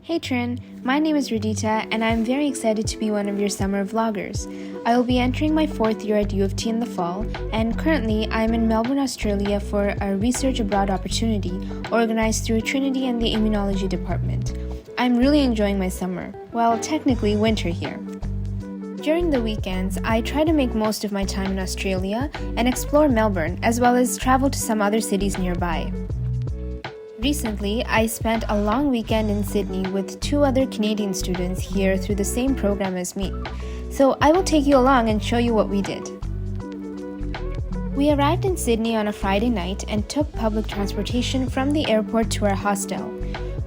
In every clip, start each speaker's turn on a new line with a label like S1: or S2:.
S1: Hey Trin, my name is Rhidita and I'm very excited to be one of your summer vloggers. I will be entering my 4th year at U of T in the fall, and currently I'm in Melbourne, Australia for a research abroad opportunity organized through Trinity and the Immunology department. I'm really enjoying my summer, well, technically winter here. During the weekends, I try to make most of my time in Australia and explore Melbourne, as well as travel to some other cities nearby. Recently, I spent a long weekend in Sydney with 2 other Canadian students here through the same program as me. So I will take you along and show you what we did. We arrived in Sydney on a Friday night and took public transportation from the airport to our hostel.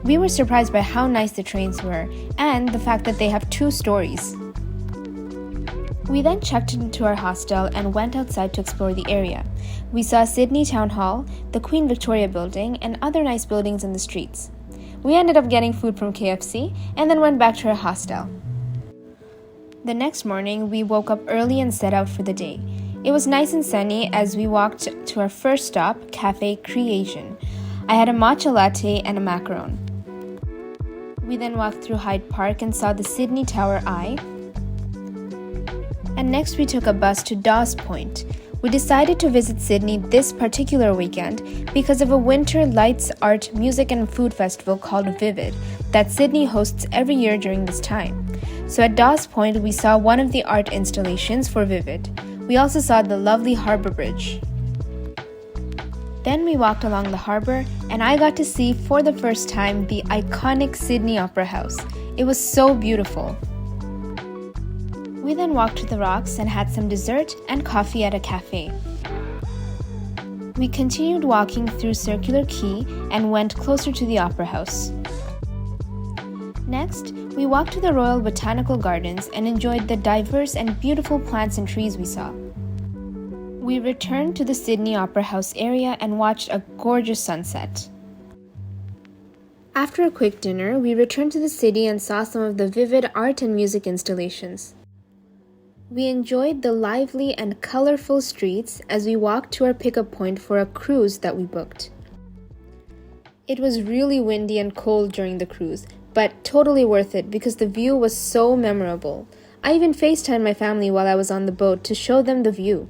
S1: We were surprised by how nice the trains were and the fact that they have 2 stories. We then checked into our hostel and went outside to explore the area. We saw Sydney Town Hall, the Queen Victoria Building, and other nice buildings in the streets. We ended up getting food from KFC and then went back to our hostel. The next morning, we woke up early and set out for the day. It was nice and sunny as we walked to our first stop, Cafe Creation. I had a matcha latte and a macaron. We then walked through Hyde Park and saw the Sydney Tower Eye. And next we took a bus to Dawes Point. We decided to visit Sydney this particular weekend because of a winter lights, art, music and food festival called Vivid that Sydney hosts every year during this time. So at Dawes Point we saw one of the art installations for Vivid. We also saw the lovely harbour bridge. Then we walked along the harbour and I got to see for the first time the iconic Sydney Opera House. It was so beautiful. We then walked to the rocks and had some dessert and coffee at a cafe. We continued walking through Circular Quay and went closer to the Opera House. Next, we walked to the Royal Botanical Gardens and enjoyed the diverse and beautiful plants and trees we saw. We returned to the Sydney Opera House area and watched a gorgeous sunset. After a quick dinner, we returned to the city and saw some of the Vivid art and music installations. We enjoyed the lively and colorful streets as we walked to our pickup point for a cruise that we booked. It was really windy and cold during the cruise, but totally worth it because the view was so memorable. I even FaceTimed my family while I was on the boat to show them the view.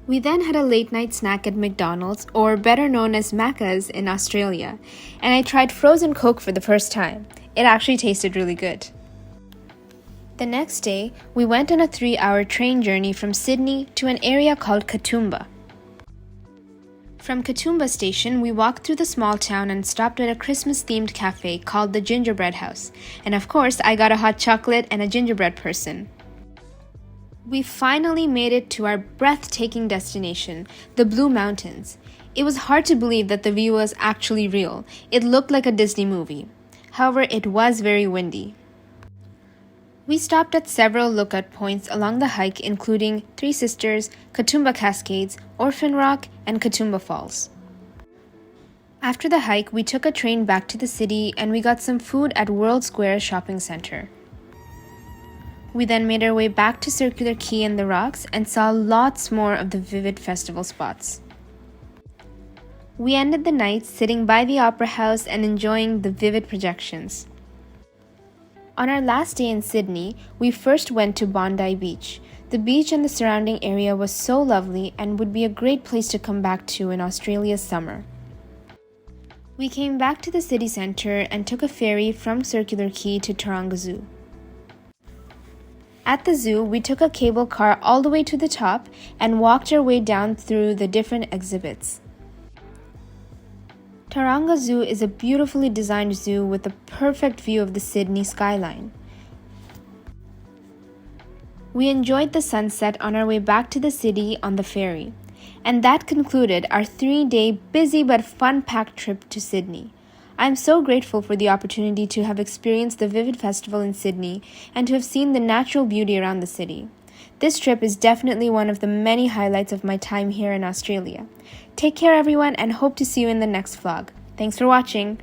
S1: We then had a late night snack at McDonald's, or better known as Macca's in Australia, and I tried frozen Coke for the first time. It actually tasted really good. The next day, we went on a 3-hour train journey from Sydney to an area called Katoomba. From Katoomba station, we walked through the small town and stopped at a Christmas-themed cafe called the Gingerbread House. And of course, I got a hot chocolate and a gingerbread person. We finally made it to our breathtaking destination, the Blue Mountains. It was hard to believe that the view was actually real. It looked like a Disney movie. However, it was very windy. We stopped at several lookout points along the hike, including Three Sisters, Katoomba Cascades, Orphan Rock, and Katoomba Falls. After the hike, we took a train back to the city and we got some food at World Square Shopping Center. We then made our way back to Circular Quay and the rocks and saw lots more of the Vivid festival spots. We ended the night sitting by the Opera House and enjoying the Vivid projections. On our last day in Sydney, we first went to Bondi Beach. The beach and the surrounding area was so lovely and would be a great place to come back to in Australia's summer. We came back to the city centre and took a ferry from Circular Quay to Taranga Zoo. At the zoo, we took a cable car all the way to the top and walked our way down through the different exhibits. Taranga Zoo is a beautifully designed zoo with a perfect view of the Sydney skyline. We enjoyed the sunset on our way back to the city on the ferry. And that concluded our 3-day busy but fun-packed trip to Sydney. I'm so grateful for the opportunity to have experienced the Vivid Festival in Sydney and to have seen the natural beauty around the city. This trip is definitely one of the many highlights of my time here in Australia. Take care everyone and hope to see you in the next vlog. Thanks for watching.